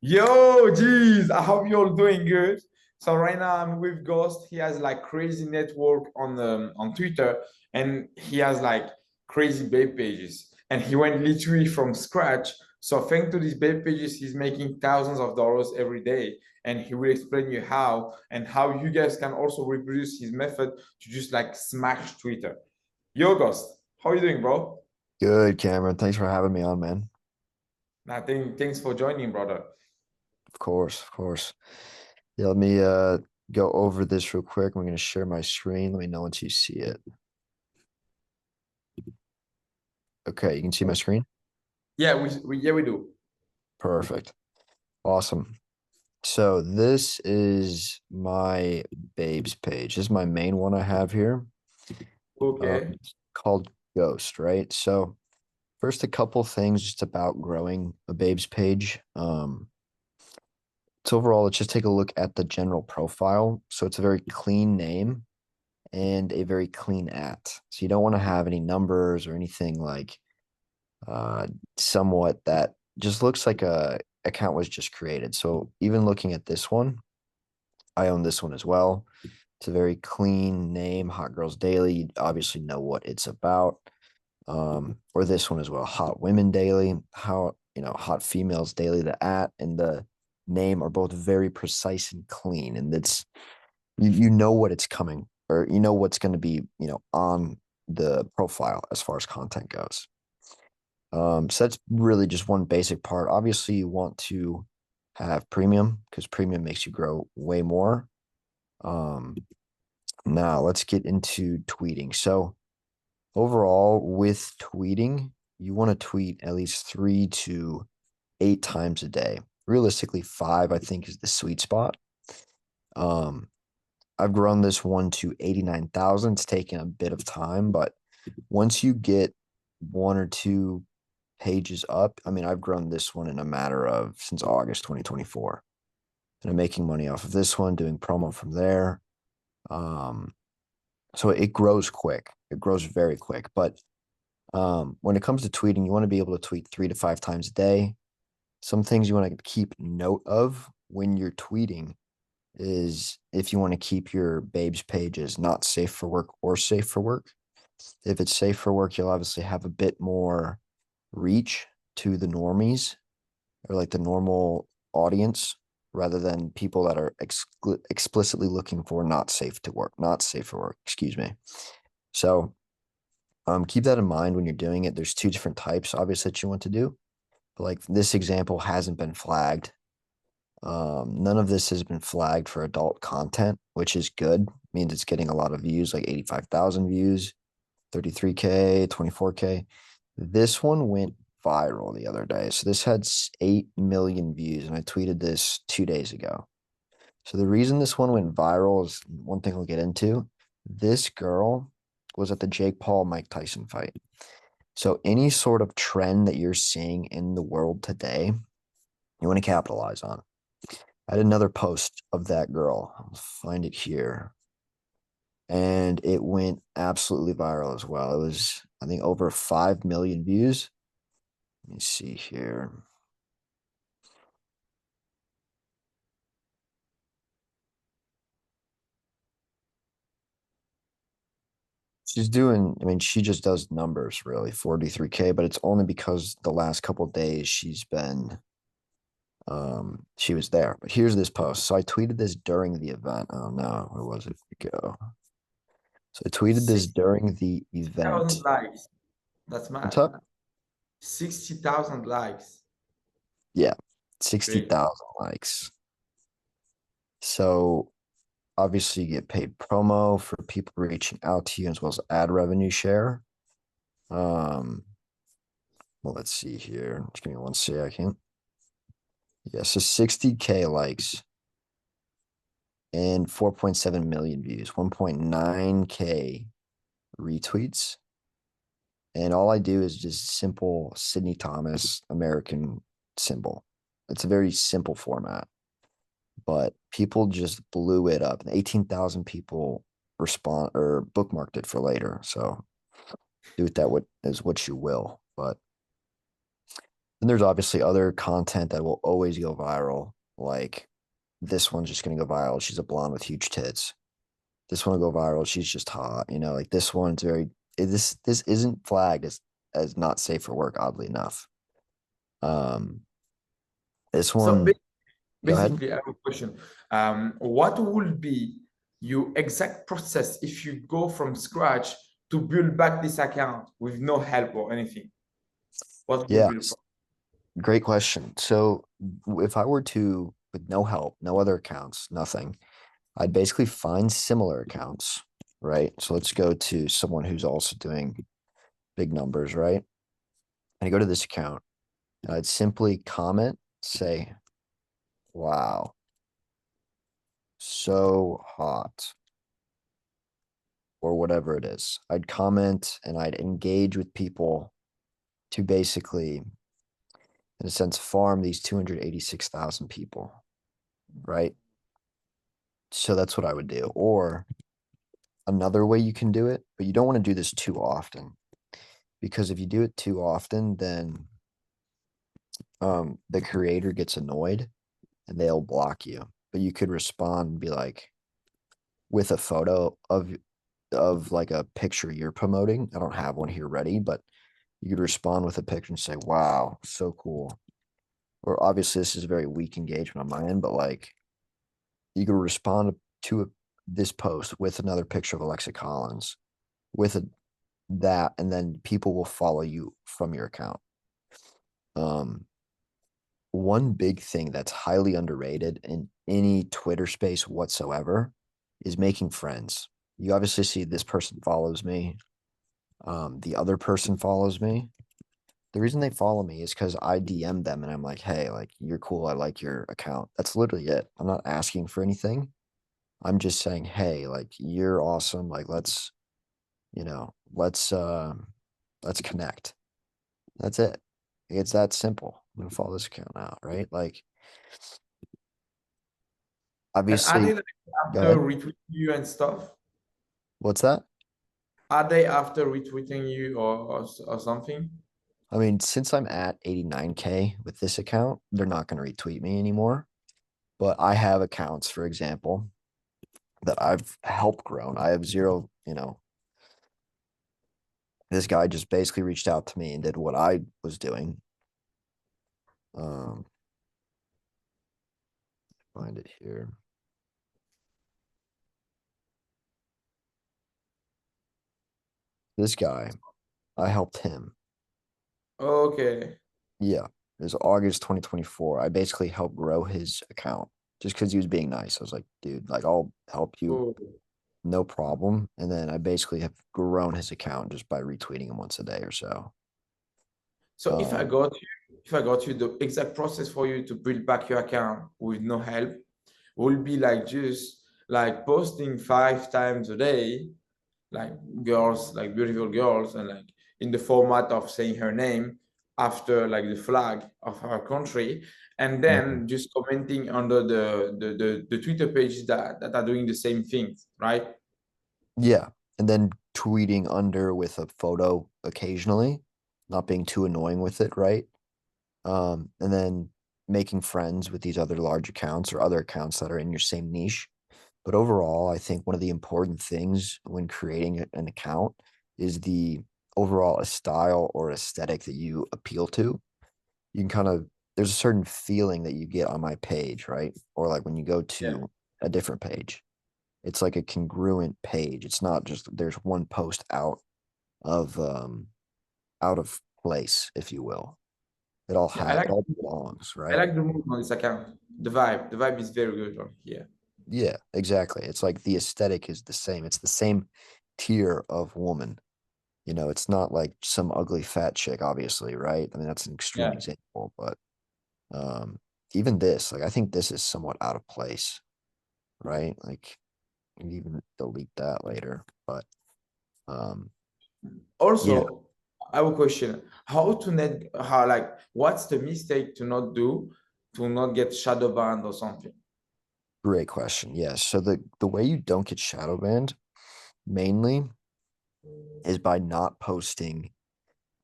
Yo, geez, I hope you're all doing good. So right now I'm with Ghost. He has like crazy network on Twitter, and he has like crazy babe pages. And he went literally from scratch. So thanks to these babe pages, he's making thousands of dollars every day. And he will explain you how and how you guys can also reproduce his method to just like smash Twitter. Yo, Ghost, how are you doing, bro? Good, Cameron. Thanks for having me on, man. Thanks for joining, brother. Of course, of course. Yeah, let me go over this real quick. I'm going to share my screen. Let me know once you see it. Okay, you can see my screen? Yeah, we do. Perfect. Awesome. So this is my babes page. This is my main one I have here. Okay. It's called Ghost, right? So first, a couple things just about growing a babes page. So overall, let's just take a look at the general profile. So it's a very clean name and a very clean at. So you don't want to have any numbers or anything like uh somewhat that just looks like a account was just created. So even looking at this one, I own this one as well. It's a very clean name, Hot Girls Daily. You obviously know what it's about. Or this one as well, Hot Women Daily, Hot Females Daily. The at and the name are both very precise and clean, and you know what it's coming or you know what's going to be on the profile as far as content goes. So that's really just one basic part. Obviously you want to have premium because premium makes you grow way more. um Now let's get into tweeting. So overall with tweeting, you want to tweet at least 3 to 8 times a day. Realistically 5 I think is the sweet spot. um I've grown this one to 89,000. It's taken a bit of time, but once you get one or two pages up, I mean, I've grown this one in a matter of since August 2024. And I'm making money off of this one, doing promo from there. Um, so it grows quick. It grows very quick. But when it comes to tweeting, you want to be able to tweet 3 to 5 times a day. Some things you want to keep note of when you're tweeting is if you want to keep your babes pages not safe for work or safe for work. If it's safe for work, you'll obviously have a bit more reach to the normies or like the normal audience rather than people that are explicitly looking for not safe to work, not safe for work, excuse me. So keep that in mind when you're doing it. There's two different types, obviously, that you want to do. But like this example hasn't been flagged. None of this has been flagged for adult content, which is good. Means it's getting a lot of views, like 85,000 views, 33K, 24K. This one went viral the other day. So this had 8 million views, and I tweeted this 2 days ago. So the reason this one went viral is one thing we'll get into. This girl was at the Jake Paul Mike Tyson fight. So any sort of trend that you're seeing in the world today, you want to capitalize on. I had another post of that girl. I'll find it here. And it went absolutely viral as well. It was, I think, over 5 million views. Let me see here. She's doing, I mean, she just does numbers really, 43K, but it's only because the last couple of days she was there. But here's this post. So I tweeted this during the event. Oh no, where was it? Go. So I tweeted this during the 60,000 event. likes. That's What's mad. up? 60,000 likes. Yeah, Great. 60,000 likes. So obviously you get paid promo for people reaching out to you as well as ad revenue share. Um, well, let's see here. Just give me 1 second. Yeah, so 60K likes and 4.7 million views, 1.9K retweets. And all I do is just simple Sydney Thomas American symbol. It's a very simple format, but people just blew it up. 18,000 people respond or bookmarked it for later. So do with that what is what you will. But Then there's obviously other content that will always go viral. Like this one's just gonna go viral. She's a blonde with huge tits. This one will go viral. She's just hot. You know, like this one's very this isn't flagged as not safe for work, oddly enough. Um this So one, go ahead. basically, I have a question. What will be your exact process if you go from scratch to build back this account with no help or anything? What will Yeah, be the process? great question. So if I were to, with no help, no other accounts, nothing, I'd basically find similar accounts, right? So let's go to someone who's also doing big numbers, right? And I go to this account and I'd simply comment, say, wow, so hot, or whatever it is. I'd comment and I'd engage with people to basically, in a sense, farm these 286,000 people, right? So that's what I would do. Or another way you can do it, but you don't want to do this too often because if you do it too often, then the creator gets annoyed and they'll block you. But you could respond and be like with a photo of like a picture you're promoting. I don't have one here ready, but you could respond with a picture and say, "Wow, so cool." Or obviously this is very weak engagement on my end, but like you could respond to this post with another picture of Alexa Collins with that, and then people will follow you from your account. Um, One big thing that's highly underrated in any Twitter space whatsoever is making friends. You obviously see this person follows me, the other person follows me. The reason they follow me is because I DM them and I'm like, hey, like you're cool. I like your account. That's literally it. I'm not asking for anything. I'm just saying, hey, like you're awesome. Like you know, let's connect. That's it. It's that simple. I'm gonna follow this account now, right? Like And are they obviously, like go after ahead. retweeting you and stuff? What's that? Are they after retweeting you or something? I mean, since I'm at 89K with this account, they're not gonna retweet me anymore. But I have accounts, for example, that I've helped grown. I have zero, this guy just basically reached out to me and did what I was doing. Um, find it here. This guy, I helped him. Okay. Yeah, it was August 2024. I basically helped grow his account just because he was being nice. I was like, dude, like I'll help you, Oh. no problem. And then I basically have grown his account just by retweeting him once a day or so. So Um, if I got you the exact process for you to build back your account with no help, will be like just like posting 5 times a day, like girls, like beautiful girls, and like in the format of saying her name after like the flag of her country, and mhm. then just commenting under the Twitter pages that are doing the same things, right? Yeah. And then tweeting under with a photo occasionally, not being too annoying with it, right? And then making friends with these other large accounts or other accounts that are in your same niche. But overall, I think one of the important things when creating an account is the overall style or aesthetic that you appeal to. You can kind of, there's a certain feeling that you get on my page, right? Or like when you go Yeah. to a different page, it's like a congruent page. It's not just there's one post of out of place, if you will. Yeah, It all belongs, I right? like the mood on this account. The vibe is very good on here. Yeah, exactly. It's like the aesthetic is the same. It's the same tier of woman. You know, it's not like some ugly fat chick, obviously, right? I mean, that's an extreme Yeah. example, but um, even this, like, I think this is somewhat out of place, right? Like, you can even delete that later, but um, yeah, Also, I have a question. How like what's the mistake to not do to not get shadow banned or something? great question. Yes, so the way you don't get shadow banned mainly is by not posting.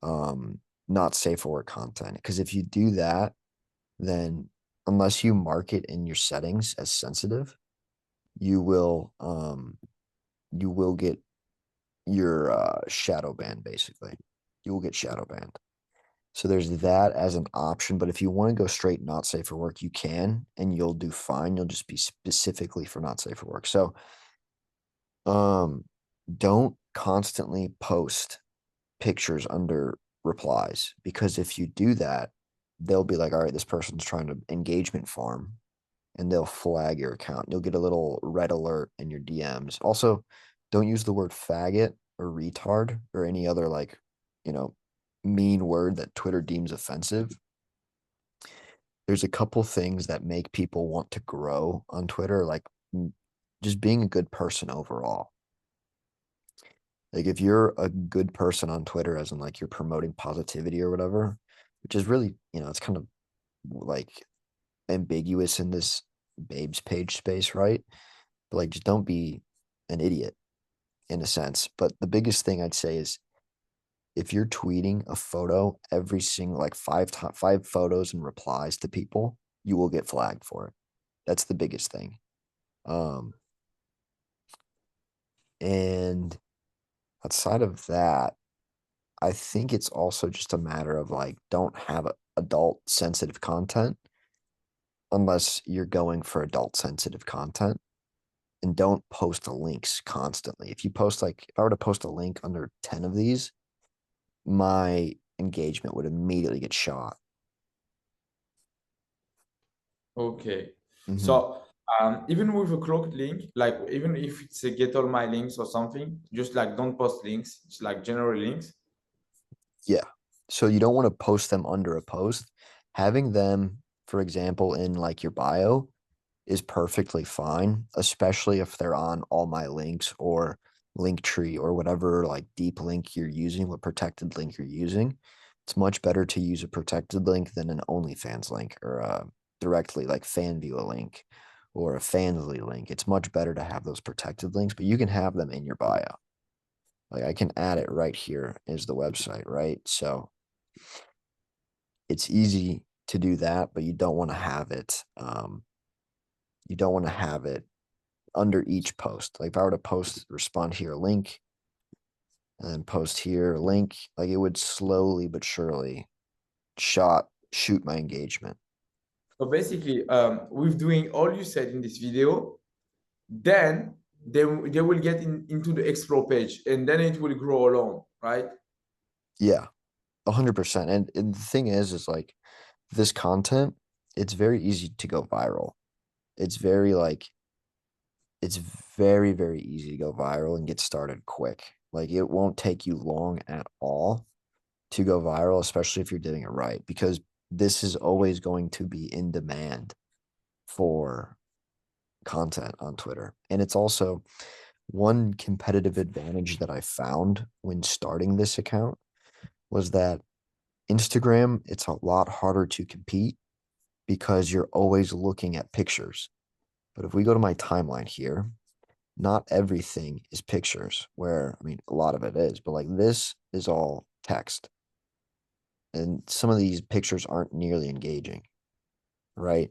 Um, not safe for work content. Because if you do that, then unless you mark it in your settings as sensitive, you will get your shadow banned basically. You will get shadow banned. So there's that as an option, but if you want to go straight not safe for work, you can, and you'll do fine. You'll just be specifically for not safe for work. So um don't constantly post pictures under replies, because if you do that, they'll be like, all right, this person's trying to engagement farm, and they'll flag your account. You'll get a little red alert in your DMs. Also, don't use the word faggot or retard or any other like, you know, mean word that Twitter deems offensive. There's a couple things that make people want to grow on Twitter, like just being a good person overall. Like if you're a good person on Twitter, as in like you're promoting positivity or whatever, which is really, it's kind of like ambiguous in this babes page space, right? But like just don't be an idiot in a sense. But the biggest thing I'd say is if you're tweeting a photo every single like five photos and replies to people, you will get flagged for it. That's the biggest thing. Um, and outside of that, I think it's also just a matter of like don't have adult sensitive content unless you're going for adult sensitive content, and don't post the links constantly. If you post like if I were to post a link under 10 of these, my engagement would immediately get shot. Okay. Hmm. So even with a cloaked link, like even if it's a get all my links or something, just like don't post links. It's like general links. Yeah. So you don't want to post them under a post. Having them, for example, in like your bio is perfectly fine, especially if they're on all my links or Linktree or whatever like deep link you're using, what protected link you're using. It's much better to use a protected link than an OnlyFans link or directly like FanView link or a Fansly link. It's much better to have those protected links, but you can have them in your bio. Like I can add it right here is the website, right? So it's easy to do that, but you don't want to have it. You don't want to have it under each post. Like if I were to post respond here link and then post here link, like it would slowly but surely shoot my engagement. So basically, with doing all you said in this video, then they will get into the explore page and then it will grow along, right? Yeah, 100%. And the thing is like this content, it's very easy to go viral. It's very like it's very, very easy to go viral and get started quick. Like it won't take you long at all to go viral, especially if you're doing it right, because this is always going to be in demand for content on Twitter. And it's also one competitive advantage that I found when starting this account was that Instagram, it's a lot harder to compete because you're always looking at pictures. But if we go to my timeline here, not everything is pictures, where I mean, a lot of it is, but like this is all text. And some of these pictures aren't nearly engaging, right?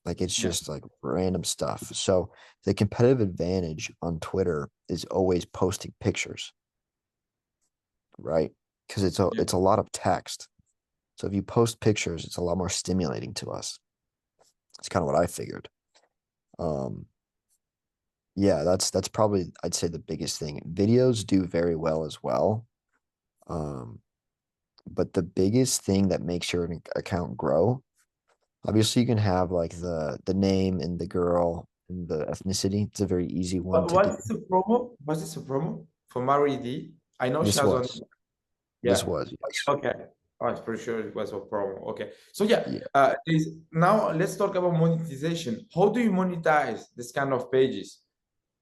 Like it's Yeah. just like random stuff. So the competitive advantage on Twitter is always posting pictures, right? Because Yeah. it's a lot of text. So if you post pictures, it's a lot more stimulating to us. It's kind of what I figured. Um, yeah, that's probably I'd say the biggest thing. Videos do very well as well. Um, but the biggest thing that makes your account grow, obviously you can have like the name and the girl and the ethnicity. It's a very easy one to do. Was this a promo? Was this a promo for Mary D? I know she This has on. was this Yeah. was yes. Okay. I was pretty sure it was a promo. Okay. So yeah, Yeah. now let's talk about monetization. How do you monetize this kind of pages?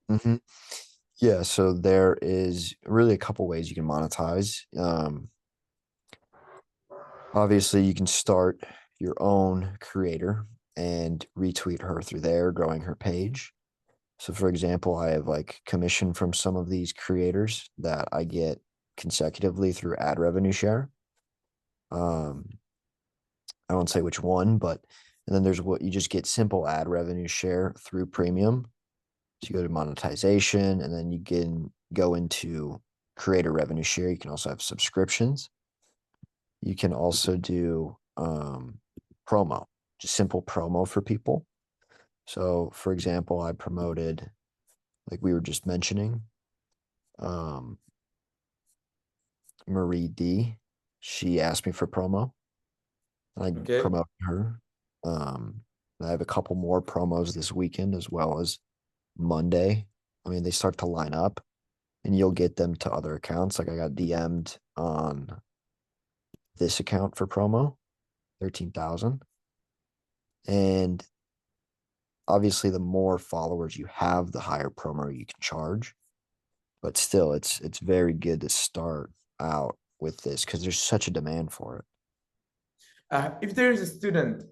Hmm. Yeah, so there is really a couple ways you can monetize. Obviously you can start your own creator and retweet her through there, growing her page. So for example, I have like commission from some of these creators that I get consecutively through ad revenue share. Um, I won't say which one, but and then there's what you just get simple ad revenue share through premium. So you go to monetization and then you can go into creator revenue share. You can also have subscriptions. You can also do promo, just simple promo for people. So for example, I promoted, like we were just mentioning, um, Marie D. She asked me for promo. And I Okay. promote her. Um, I have a couple more promos this weekend as well as Monday. I mean, they start to line up and you'll get them to other accounts. Like I got DM'd on this account for promo, 13,000. And obviously the more followers you have, the higher promo you can charge. But still, it's very good to start out with this because there's such a demand for it. If there is a student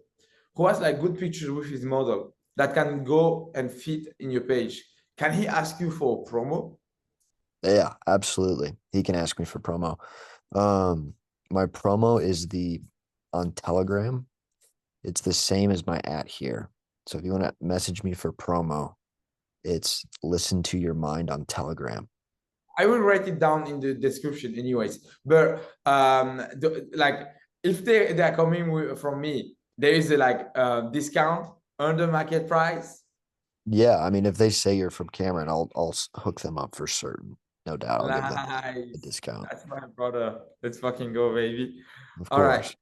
who has like good pictures with his model that can go and fit in your page, can he ask you for a promo? Yeah, absolutely. He can ask me for promo. Um, my promo is the on Telegram. It's the same as my at here. So if you want to message me for promo, it's listen to your mind on Telegram. I will write it down in the description anyways. But like if they are coming from me, there is a like discount under market price. Yeah, I mean, if they say you're from Cameron, I'll hook them up for certain. No doubt, I'll give them a Nice. discount. That's my brother. Let's fucking go, baby. Of All right. course.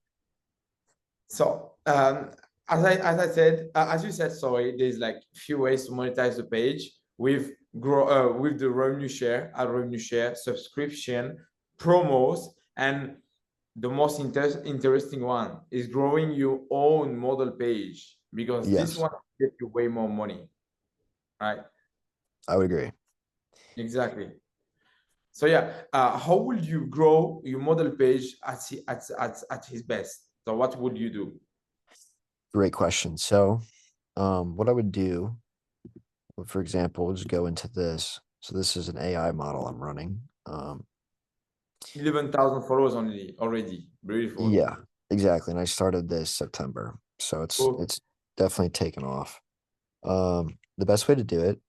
So, as I said, as you said, sorry, there's like few ways to monetize the page with the revenue share, ad revenue share, subscription, promos, and the most interesting one is growing your own model page because this Yes, one gets you way more money, right? I would agree. Exactly. So yeah, how would you grow your model page at his best? So what would you do? Great question. So, what I would do, for example, we'll just go into this. So this is an AI model I'm running. 11,000 followers only already. Beautiful. Yeah, exactly. And I started this September, so Cool. it's definitely taken off. The best way to do it,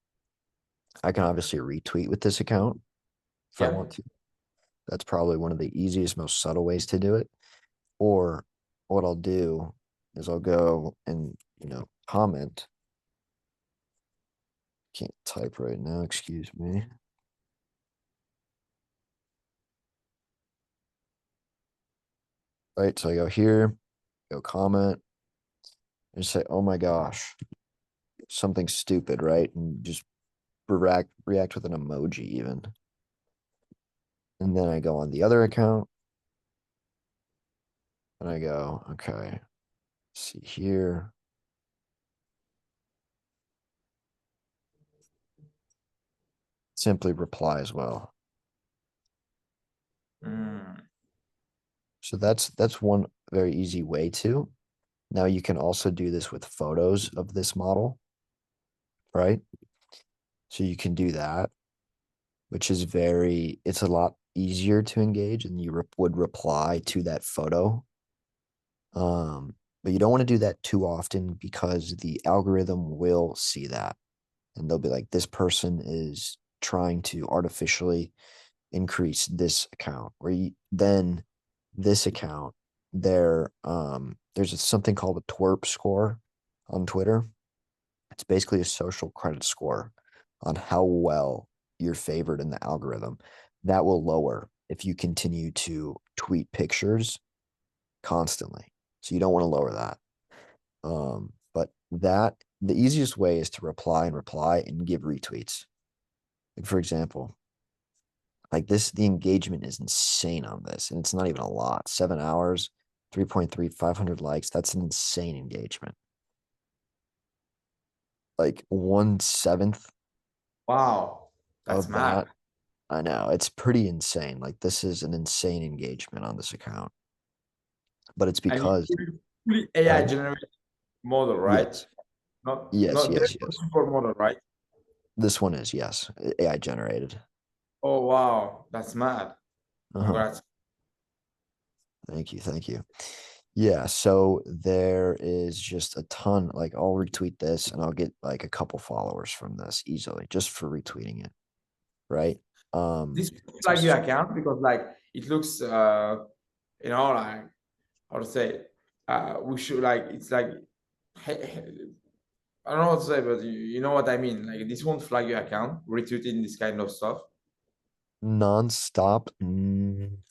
I can obviously retweet with this account if I Yeah. want to. That's probably one of the easiest, most subtle ways to do it. Or what I'll do is I'll go and, comment. Can't type right now, excuse me. Right, so I go here, go comment, and say, oh my gosh, something stupid, right? And just react with an emoji even. And then I go on the other account and I go, okay, see here. Simply reply as well. Mm. So that's one very easy way to. Now you can also do this with photos of this model, right? So you can do that, which is it's a lot easier to engage and you would reply to that photo. But you don't want to do that too often because the algorithm will see that and they'll be like, this person is trying to artificially increase this account then this account there's something called a twerp score on Twitter. It's basically a social credit score on how well you're favored in the algorithm. That will lower if you continue to tweet pictures constantly. So you don't want to lower that. But the easiest way is to reply and give retweets. Like for example, like this, the engagement is insane on this, and it's not even a lot. 7 hours, 3.3, 500 likes. That's an insane engagement. Like 1/7 Wow. That's of mad. that. I know it's pretty insane. Like this is an insane engagement on this account, but it's And you because fully go AI ahead. generated model, right? Yes, Not there's no yes. super model, right? This one is yes, AI generated. Oh wow, that's mad. Uh-huh. Congrats. Thank you. Thank you. Yeah, so there is just a ton. Like, I'll retweet this and I'll get like a couple followers from this easily just for retweeting it, right? This flag s- your account because like it looks like how to say we should like it's like I don't know what to say, but you know what I mean. Like this won't flag your account, retweeting this kind of stuff. Nonstop.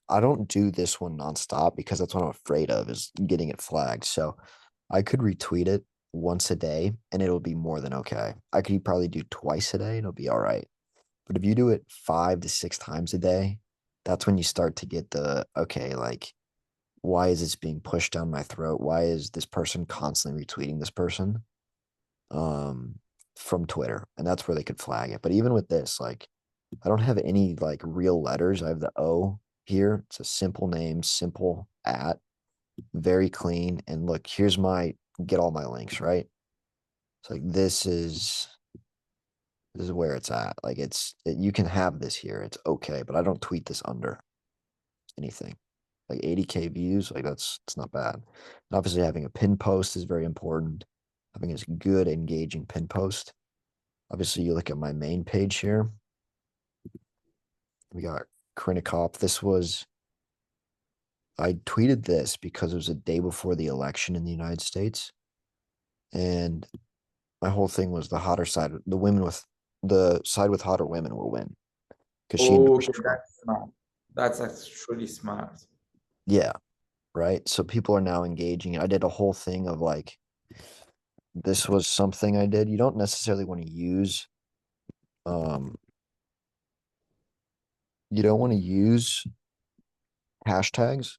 I don't do this one nonstop because that's what I'm afraid of is getting it flagged. So I could retweet it once a day and it'll be more than okay. I could probably do twice a day and it'll be all right. But if you do it 5 to 6 times a day, that's when you start to get the okay, like, why is this being pushed down my throat? Why is this person constantly retweeting this person? Um, from Twitter. And that's where they could flag it. But even with this, like, I don't have any like real letters. I have the O here. It's a simple name, simple at, very clean. And look, here's my get all my links, right? It's like this is where it's at. Like you can have this here. It's okay, but I don't tweet this under anything. Like 80K views, like it's not bad. And obviously having a pin post is very important. Having a good engaging pin post. Obviously you look at my main page here. We got Krinikov. I tweeted this because it was a day before the election in the United States. And my whole thing was the side with hotter women will win because she Okay, endorsed Trump. that's smart. That's actually smart. Yeah, right. So people are now engaging. I did a whole thing of like, this was something I did. You don't necessarily want to use, um, you don't want to use hashtags,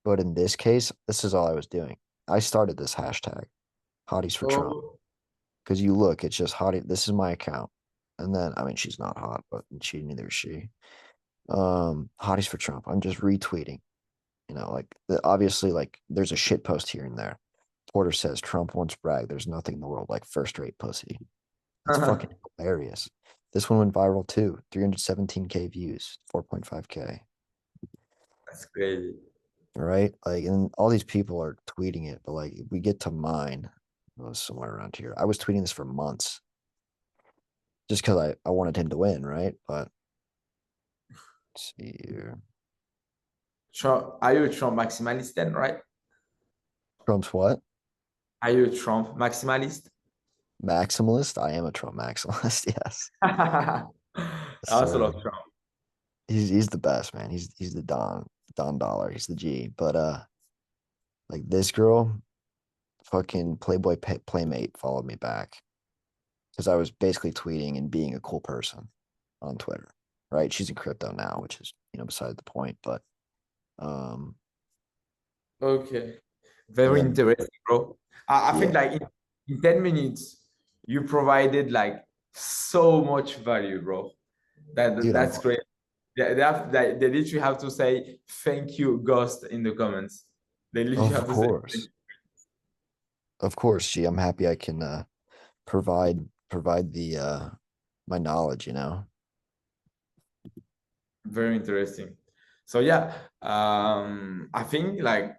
but in this case, this is all I was doing. I started this hashtag, hotties for Trump. Oh, Because you look, it's just hottie. This is my account. And then, I mean, she's not hot, but neither is she. Hotties for Trump. I'm just retweeting, like obviously, like there's a shit post here and there. Porter says Trump wants brag. There's nothing in the world like first rate pussy. It's fucking hilarious. This one went viral too. 317K views, 4.5K. that's crazy. Right? Like, and all these people are tweeting it, but like, if we get to mine, it was somewhere around here. I was tweeting this for months just because I wanted him to win, right? But let's see here. Trump, are you a Trump maximalist then, right? Trump's what? Are you a Trump maximalist? Maximalist? I am a Trump maximalist, yes. I Yes, also love sir. Trump. He's the best, man. He's the Don Dollar. He's the G. But like this girl, fucking Playmate followed me back because I was basically tweeting and being a cool person on Twitter. Right? She's in crypto now, which is, beside the point. But um Okay. Very yeah, interesting, bro. I think yeah. like in 10 minutes, you provided like so much value, bro. Dude, That's great. They literally have to say thank you, Ghost, in the comments. They literally of have to say course. Of course, G. I'm happy I can provide the my knowledge, very interesting. So yeah, I think like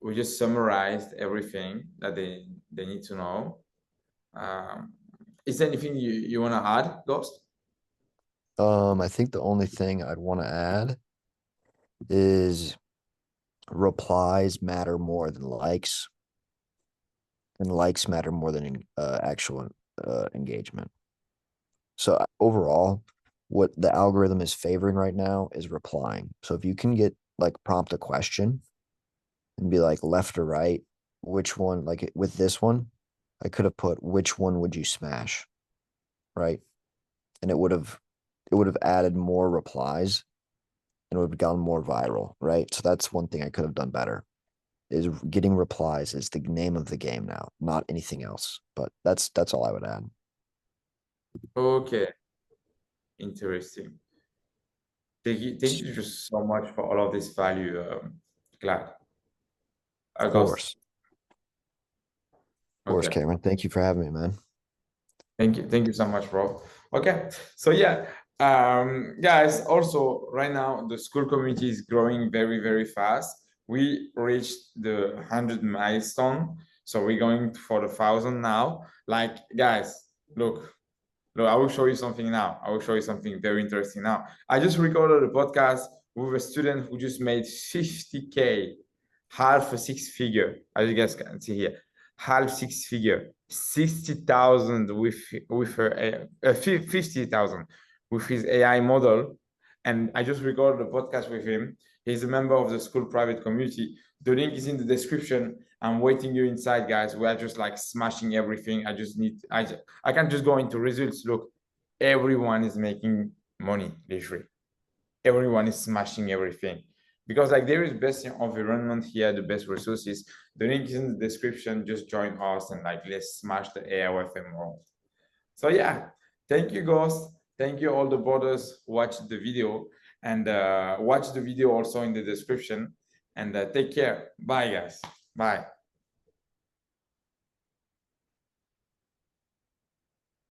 we just summarized everything that they need to know. Um, is there anything you want to add, Ghost? I think the only thing I'd want to add is replies matter more than likes, and likes matter more than actual engagement. So overall, what the algorithm is favoring right now is replying. So if you can get like prompt a question and be like left or right, which one, like with this one, I could have put which one would you smash, right? And it would have added more replies and it would have gone more viral, right? So that's one thing I could have done better. Is getting replies is the name of the game now, not anything else. But that's all I would add. Okay, interesting. Thank you just so much for all of this value, Glad. Of Ghost. course. Of course, Okay. Cameron. Thank you for having me, man. Thank you so much, bro. Okay, so yeah, guys. Also, right now the school community is growing very, very fast. we reached the 100 milestone. So we're going for the 1,000 now. Like, guys, look, I will show you something now. I will show you something very interesting now. I just recorded a podcast with a student who just made 50K, half a six figure, as you guys can see here, half six figure, 60,000 with her 50,000 with his AI model. And I just recorded a podcast with him. He's a member of the school private community. The link is in the description. I'm waiting you inside, guys. We are just like smashing everything. I can't just go into results. Look, everyone is making money, literally. Everyone is smashing everything. Because like there is best environment here, the best resources. The link is in the description. Just join us and like let's smash the AIFM world. So yeah, thank you, Ghost. Thank you all the brothers who watched the video, and watch the video also in the description. And take care. Bye, guys. Bye.